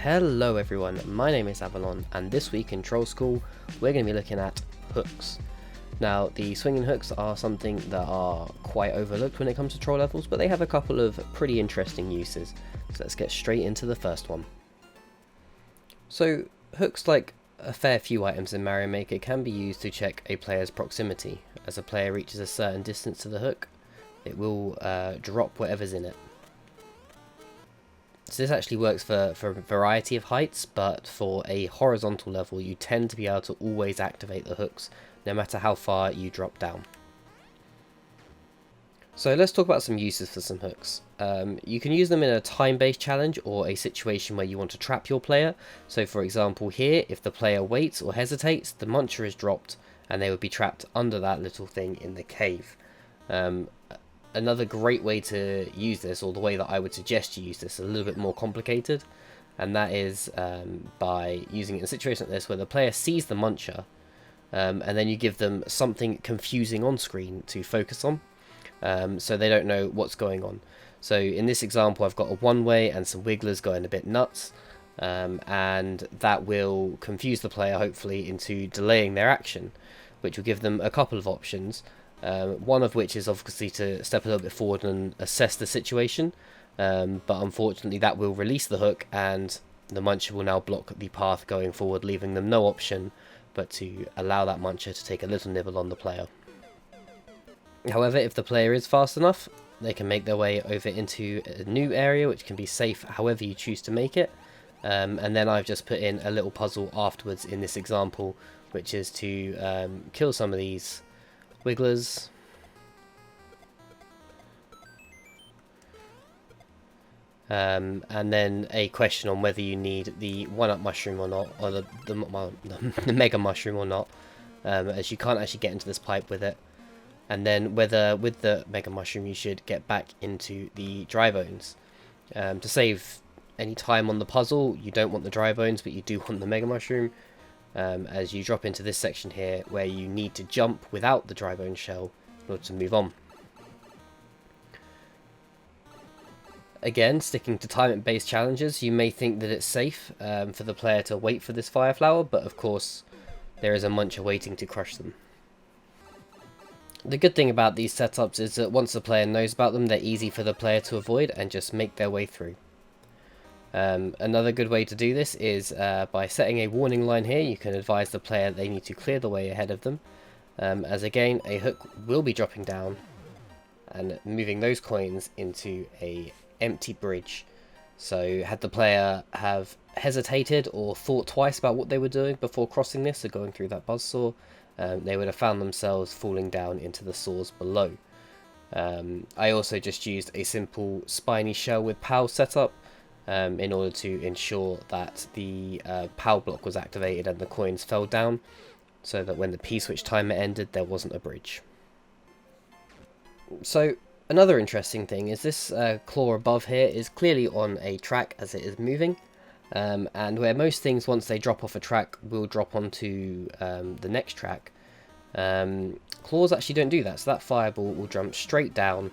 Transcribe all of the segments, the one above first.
Hello everyone, my name is Avalon, and this week in Troll School we're going to be looking at hooks. Now, the swinging hooks are something that are quite overlooked when it comes to troll levels, but they have a couple of pretty interesting uses. So let's get straight into the first one. So hooks, like a fair few items in Mario Maker, can be used to check a player's proximity. As a player reaches a certain distance to the hook, it will drop whatever's in it. So this actually works for a variety of heights, but for a horizontal level you tend to be able to always activate the hooks, no matter how far you drop down. So let's talk about some uses for some hooks. You can use them in a time-based challenge or a situation where you want to trap your player. So for example here, if the player waits or hesitates, the muncher is dropped and they would be trapped under that little thing in the cave. Another great way to use this, or the way that I would suggest you use this, is a little bit more complicated, and that is by using it in a situation like this where the player sees the muncher and then you give them something confusing on screen to focus on, so they don't know what's going on. So in this example I've got a one-way and some wigglers going a bit nuts, and that will confuse the player hopefully into delaying their action, which will give them a couple of options. One of which is obviously to step a little bit forward and assess the situation, but unfortunately that will release the hook and the muncher will now block the path going forward, leaving them no option but to allow that muncher to take a little nibble on the player. However, if the player is fast enough, they can make their way over into a new area which can be safe however you choose to make it, and then I've just put in a little puzzle afterwards in this example, which is to kill some of these wigglers, and then a question on whether you need the 1-up mushroom or not, or the mega mushroom or not, as you can't actually get into this pipe with it, and then whether with the mega mushroom you should get back into the dry bones. To save any time on the puzzle, you don't want the dry bones, but you do want the mega mushroom. As you drop into this section here where you need to jump without the dry bone shell in order to move on. Again, sticking to time-based challenges, you may think that it's safe for the player to wait for this fire flower, but of course there is a muncher waiting to crush them. The good thing about these setups is that once the player knows about them, they're easy for the player to avoid and just make their way through. Another good way to do this is by setting a warning line here. You can advise the player they need to clear the way ahead of them, as again a hook will be dropping down and moving those coins into a empty bridge. So had the player have hesitated or thought twice about what they were doing before crossing this or going through that buzzsaw, they would have found themselves falling down into the saws below. I also just used a simple spiny shell with POW setup in order to ensure that the POW block was activated and the coins fell down, so that when the P-switch timer ended there wasn't a bridge. So another interesting thing is this claw above here is clearly on a track as it is moving, and where most things once they drop off a track will drop onto the next track, claws actually don't do that, so that fireball will jump straight down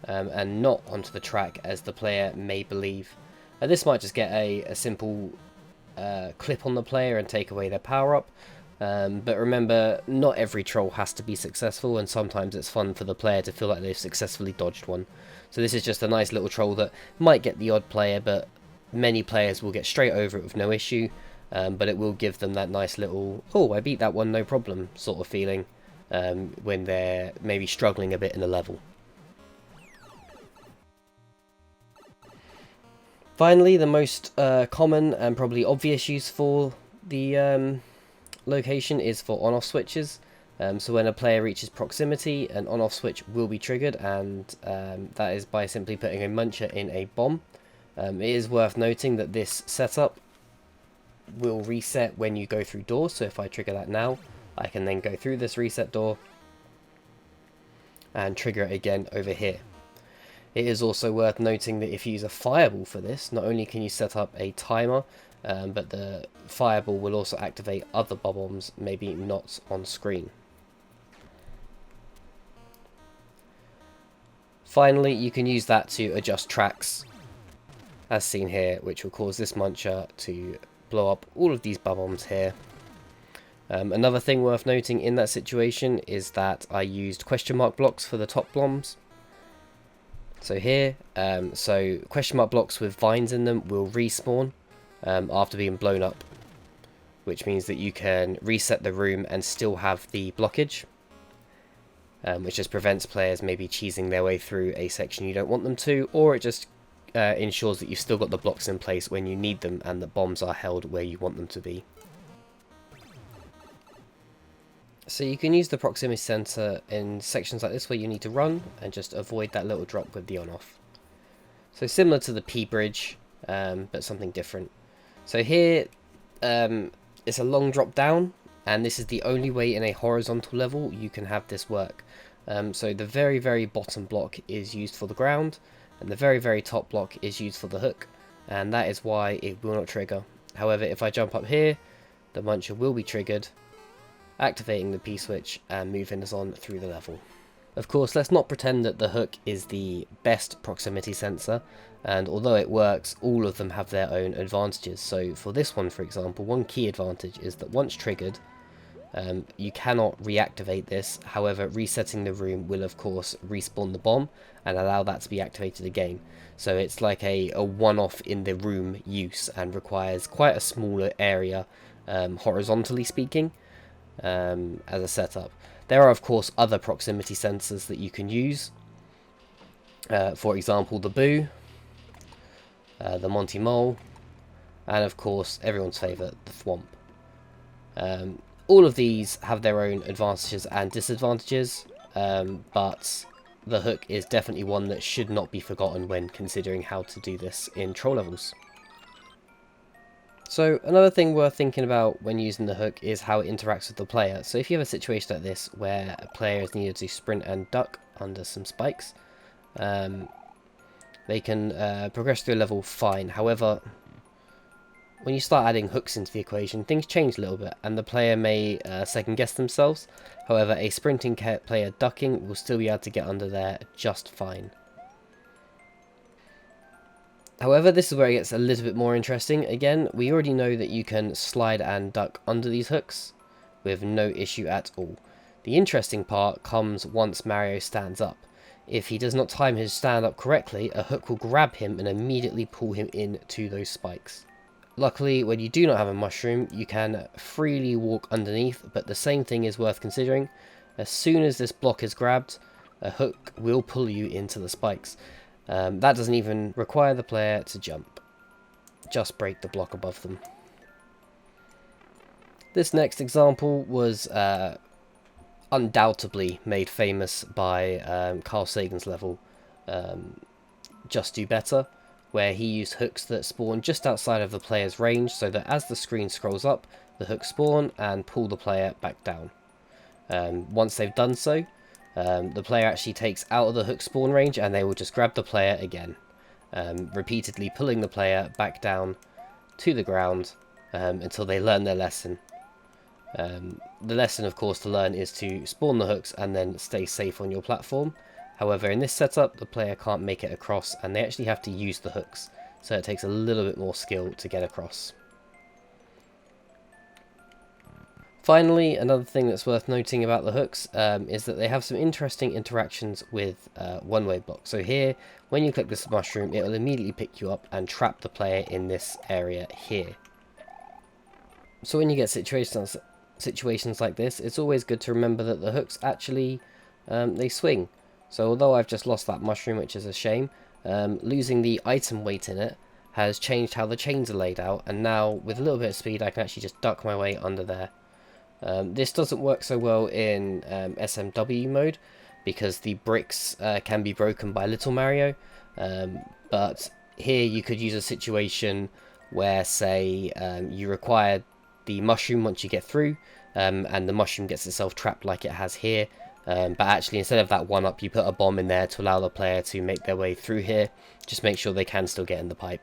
and not onto the track as the player may believe. This might just get a simple clip on the player and take away their power up, but remember, not every troll has to be successful, and sometimes it's fun for the player to feel like they've successfully dodged one. So this is just a nice little troll that might get the odd player, but many players will get straight over it with no issue, but it will give them that nice little, oh, I beat that one no problem sort of feeling when they're maybe struggling a bit in the level. Finally, the most common and probably obvious use for the location is for on-off switches. So when a player reaches proximity, an on-off switch will be triggered, and that is by simply putting a muncher in a bomb. It is worth noting that this setup will reset when you go through doors, so if I trigger that now, I can then go through this reset door and trigger it again over here. It is also worth noting that if you use a fireball for this, not only can you set up a timer, but the fireball will also activate other bob-ombs, maybe not on screen. Finally, you can use that to adjust tracks as seen here, which will cause this muncher to blow up all of these bombs here. Another thing worth noting in that situation is that I used question mark blocks for the top bombs. So here, so question mark blocks with vines in them will respawn after being blown up, which means that you can reset the room and still have the blockage, which just prevents players maybe cheesing their way through a section you don't want them to, or it just ensures that you've still got the blocks in place when you need them and the bombs are held where you want them to be. So you can use the proximity sensor in sections like this where you need to run and just avoid that little drop with the on-off. So similar to the P-bridge, but something different. So here it's a long drop down, and this is the only way in a horizontal level you can have this work. So the very bottom block is used for the ground, and the very top block is used for the hook, and that is why it will not trigger. However, if I jump up here, the muncher will be triggered, activating the P-switch and moving us on through the level. Of course, let's not pretend that the hook is the best proximity sensor, and although it works, all of them have their own advantages. So for this one, for example, one key advantage is that once triggered, you cannot reactivate this. However, resetting the room will of course respawn the bomb and allow that to be activated again. So it's like a one-off in the room use and requires quite a smaller area, horizontally speaking, as a setup. There are of course other proximity sensors that you can use, for example the Boo, the Monty Mole, and of course everyone's favourite, the Thwomp. All of these have their own advantages and disadvantages, but the hook is definitely one that should not be forgotten when considering how to do this in troll levels. So another thing worth thinking about when using the hook is how it interacts with the player. So if you have a situation like this where a player is needed to sprint and duck under some spikes, they can progress through a level fine. However, when you start adding hooks into the equation, things change a little bit and the player may second guess themselves. However, a sprinting player ducking will still be able to get under there just fine. However, this is where it gets a little bit more interesting. Again, we already know that you can slide and duck under these hooks with no issue at all. The interesting part comes once Mario stands up. If he does not time his stand up correctly, a hook will grab him and immediately pull him into those spikes. Luckily, when you do not have a mushroom, you can freely walk underneath, but the same thing is worth considering. As soon as this block is grabbed, a hook will pull you into the spikes. That doesn't even require the player to jump. Just break the block above them. This next example was undoubtedly made famous by Carl Sagan's level, Just Do Better, where he used hooks that spawn just outside of the player's range so that as the screen scrolls up, the hooks spawn and pull the player back down. Once they've done so, the player actually takes out of the hook spawn range and they will just grab the player again, repeatedly pulling the player back down to the ground until they learn their lesson. The lesson, of course, to learn is to spawn the hooks and then stay safe on your platform. However, in this setup, the player can't make it across and they actually have to use the hooks, so it takes a little bit more skill to get across. Finally, another thing that's worth noting about the hooks is that they have some interesting interactions with one-way blocks. So here, when you click this mushroom, it will immediately pick you up and trap the player in this area here. So when you get situations like this, it's always good to remember that the hooks actually, they swing. So although I've just lost that mushroom, which is a shame, losing the item weight in it has changed how the chains are laid out, and now with a little bit of speed I can actually just duck my way under there. This doesn't work so well in SMW mode because the bricks can be broken by Little Mario, but here you could use a situation where, say, you require the mushroom once you get through, and the mushroom gets itself trapped like it has here, but actually instead of that one up you put a bomb in there to allow the player to make their way through here. Just make sure they can still get in the pipe.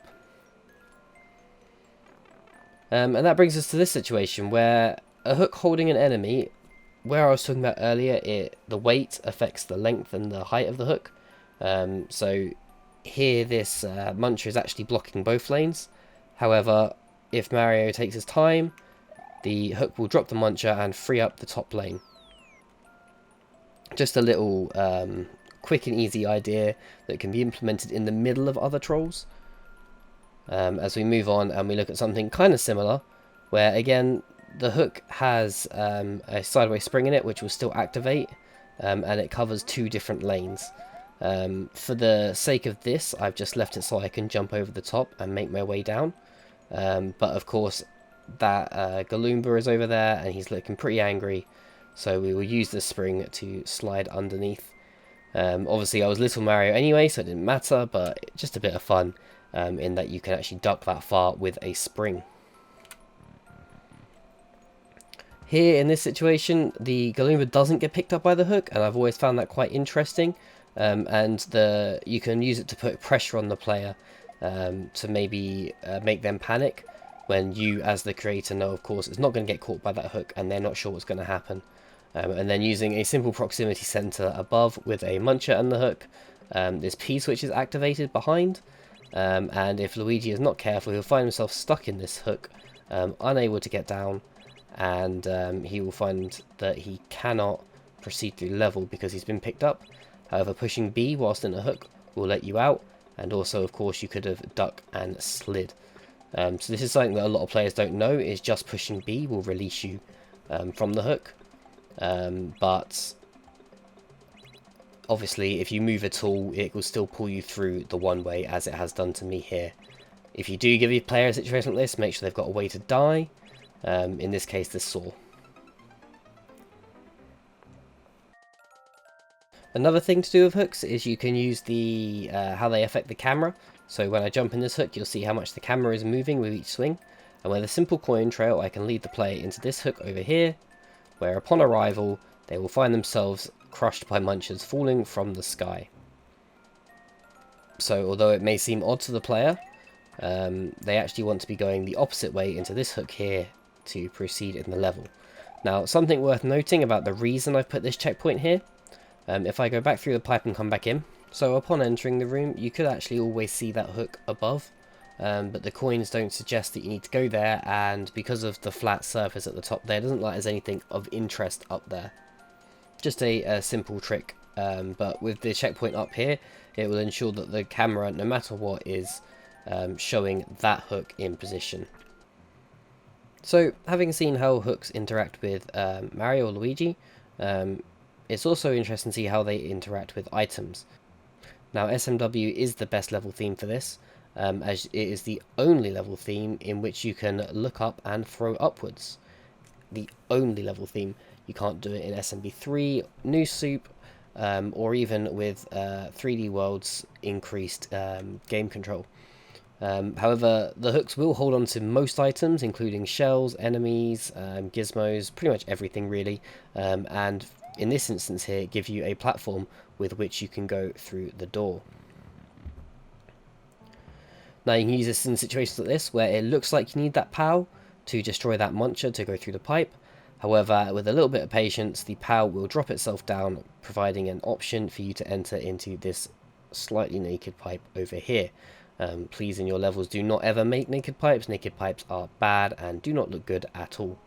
And that brings us to this situation where a hook holding an enemy, where I was talking about earlier, the weight affects the length and the height of the hook. So here this Muncher is actually blocking both lanes. However, if Mario takes his time, the hook will drop the Muncher and free up the top lane. Just a little quick and easy idea that can be implemented in the middle of other trolls. As we move on and we look at something kind of similar, where again the hook has a sideways spring in it which will still activate, and it covers 2 different lanes. For the sake of this, I've just left it so I can jump over the top and make my way down. But of course that Galumba is over there and he's looking pretty angry, so we will use the spring to slide underneath. Obviously I was Little Mario anyway, so it didn't matter, but just a bit of fun in that you can actually duck that far with a spring. Here in this situation, the Galumba doesn't get picked up by the hook, and I've always found that quite interesting. And you can use it to put pressure on the player to maybe make them panic, when you as the creator know of course it's not going to get caught by that hook and they're not sure what's going to happen. And then using a simple proximity center above with a Muncher and the hook, this P switch is activated behind, and if Luigi is not careful he'll find himself stuck in this hook, unable to get down, and he will find that he cannot proceed through level because he's been picked up. However, pushing B whilst in a hook will let you out, and also of course you could have ducked and slid. So this is something that a lot of players don't know, is just pushing B will release you from the hook. But obviously if you move at all it will still pull you through the one way, as it has done to me here. If you do give your player a situation like this, make sure they've got a way to die. In this case the saw. Another thing to do with hooks is you can use the how they affect the camera. So when I jump in this hook you'll see how much the camera is moving with each swing, and with a simple coin trail I can lead the player into this hook over here, where upon arrival they will find themselves crushed by Munchers falling from the sky. So although it may seem odd to the player, they actually want to be going the opposite way into this hook here to proceed in the level. Now something worth noting about the reason I've put this checkpoint here, if I go back through the pipe and come back in, so upon entering the room you could actually always see that hook above, but the coins don't suggest that you need to go there, and because of the flat surface at the top there, it doesn't like there's anything of interest up there. Just a simple trick, but with the checkpoint up here it will ensure that the camera, no matter what, is showing that hook in position. So having seen how hooks interact with Mario or Luigi, it's also interesting to see how they interact with items. Now SMW is the best level theme for this, as it is the only level theme in which you can look up and throw upwards. The only level theme. You can't do it in SMB3, New Soup, or even with 3D World's increased game control. However, the hooks will hold on to most items, including shells, enemies, gizmos, pretty much everything really, and in this instance here give you a platform with which you can go through the door. Now you can use this in situations like this where it looks like you need that POW to destroy that Muncher to go through the pipe. However, with a little bit of patience the POW will drop itself down, providing an option for you to enter into this slightly naked pipe over here. Please, in your levels, do not ever make naked pipes. Naked pipes are bad and do not look good at all.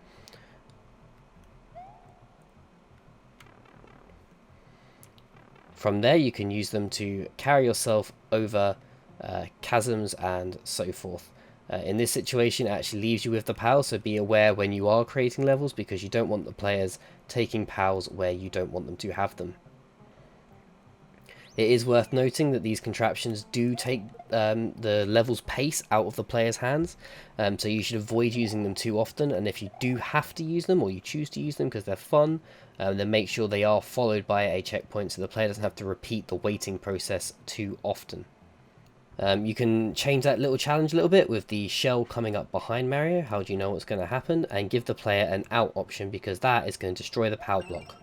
From there you can use them to carry yourself over chasms and so forth. In this situation it actually leaves you with the POW, so be aware when you are creating levels, because you don't want the players taking POWs where you don't want them to have them. It is worth noting that these contraptions do take the level's pace out of the player's hands, so you should avoid using them too often, and if you do have to use them, or you choose to use them because they're fun, then make sure they are followed by a checkpoint so the player doesn't have to repeat the waiting process too often. You can change that little challenge a little bit with the shell coming up behind Mario, how do you know what's going to happen, and give the player an out option, because that is going to destroy the POW block.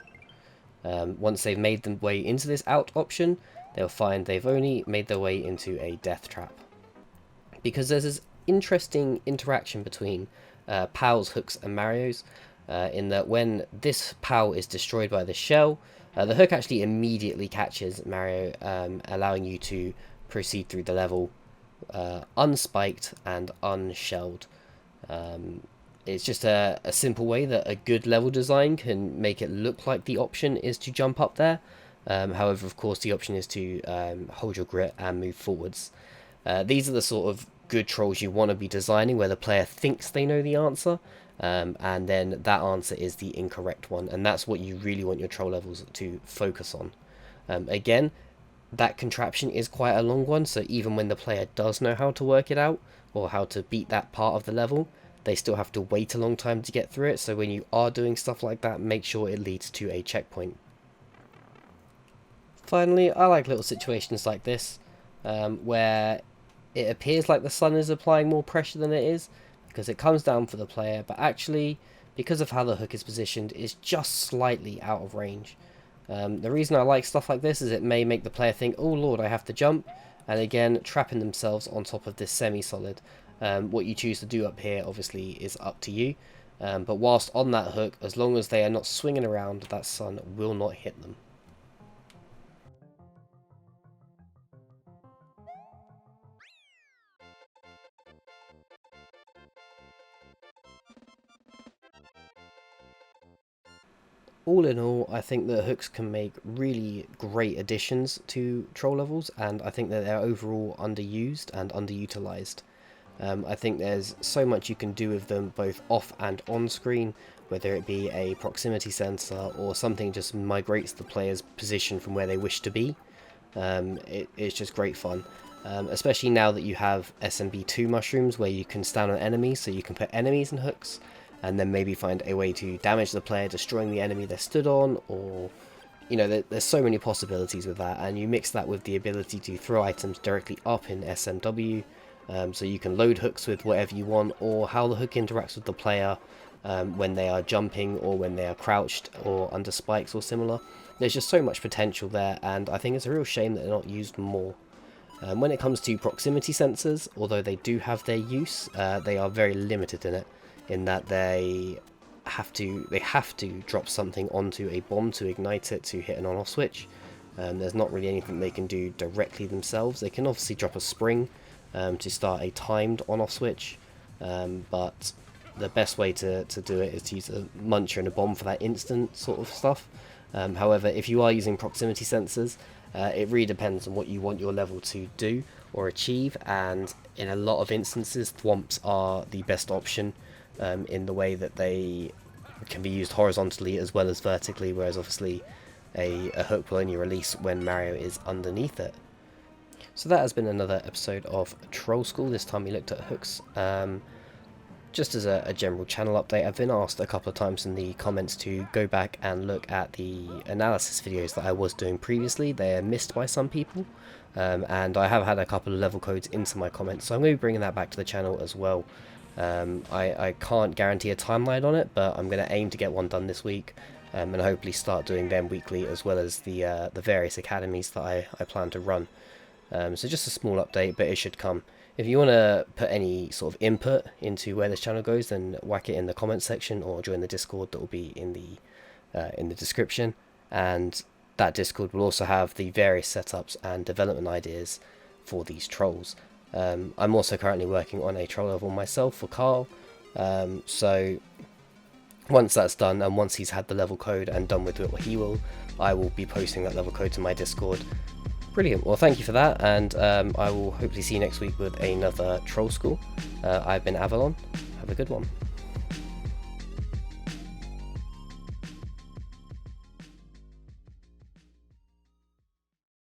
Once they've made their way into this out option, they'll find they've only made their way into a death trap. Because there's this interesting interaction between POWs, hooks and Marios, in that when this POW is destroyed by the shell, the hook actually immediately catches Mario, allowing you to proceed through the level unspiked and unshelled. It's just a simple way that a good level design can make it look like the option is to jump up there. However, of course, the option is to hold your grit and move forwards. These are the sort of good trolls you want to be designing, where the player thinks they know the answer, and then that answer is the incorrect one, and that's what you really want your troll levels to focus on. Again, that contraption is quite a long one, so even when the player does know how to work it out, or how to beat that part of the level, they still have to wait a long time to get through it. So when you are doing stuff like that, make sure it leads to a checkpoint. Finally, I like little situations like this, where it appears like the sun is applying more pressure than it is, because it comes down for the player, but actually, because of how the hook is positioned, is just slightly out of range. The reason I like stuff like this is it may make the player think, oh lord, I have to jump, and again, trapping themselves on top of this semi-solid. What you choose to do up here obviously is up to you, but whilst on that hook, as long as they are not swinging around, that sun will not hit them. All in all, I think that hooks can make really great additions to troll levels, and I think that they're overall underused and underutilized. I think there's so much you can do with them both off and on screen, whether it be a proximity sensor or something just migrates the player's position from where they wish to be. It's just great fun, especially now that you have SMB2 mushrooms where you can stand on enemies, so you can put enemies in hooks and then maybe find a way to damage the player, destroying the enemy they're stood on, or you know, there's so many possibilities with that, and you mix that with the ability to throw items directly up in SMW. So you can load hooks with whatever you want, or how the hook interacts with the player when they are jumping or when they are crouched or under spikes or similar. There's just so much potential there, and I think it's a real shame that they're not used more. When it comes to proximity sensors, although they do have their use, they are very limited in that they have to drop something onto a bomb to ignite it to hit an on-off switch. There's not really anything they can do directly themselves. They can obviously drop a spring to start a timed on-off switch, but the best way to do it is to use a muncher and a bomb for that instant sort of stuff. However, if you are using proximity sensors, it really depends on what you want your level to do or achieve, and in a lot of instances thwomps are the best option, in the way that they can be used horizontally as well as vertically, whereas obviously a hook will only release when Mario is underneath it. So that has been another episode of Troll School. This time we looked at hooks. Just as a general channel update, I've been asked a couple of times in the comments to go back and look at the analysis videos that I was doing previously. They are missed by some people, and I have had a couple of level codes into my comments, so I'm going to be bringing that back to the channel as well. I can't guarantee a timeline on it, but I'm going to aim to get one done this week, and hopefully start doing them weekly, as well as the various academies that I plan to run. So just a small update, but it should come. If you want to put any sort of input into where this channel goes, then whack it in the comments section or join the Discord that will be in the description. And that Discord will also have the various setups and development ideas for these trolls. I'm also currently working on a troll level myself for Carl. So once that's done, and once he's had the level code and done with what he will, I will be posting that level code to my Discord. Brilliant, well thank you for that, and I will hopefully see you next week with another Troll School. I've been Avalon, have a good one.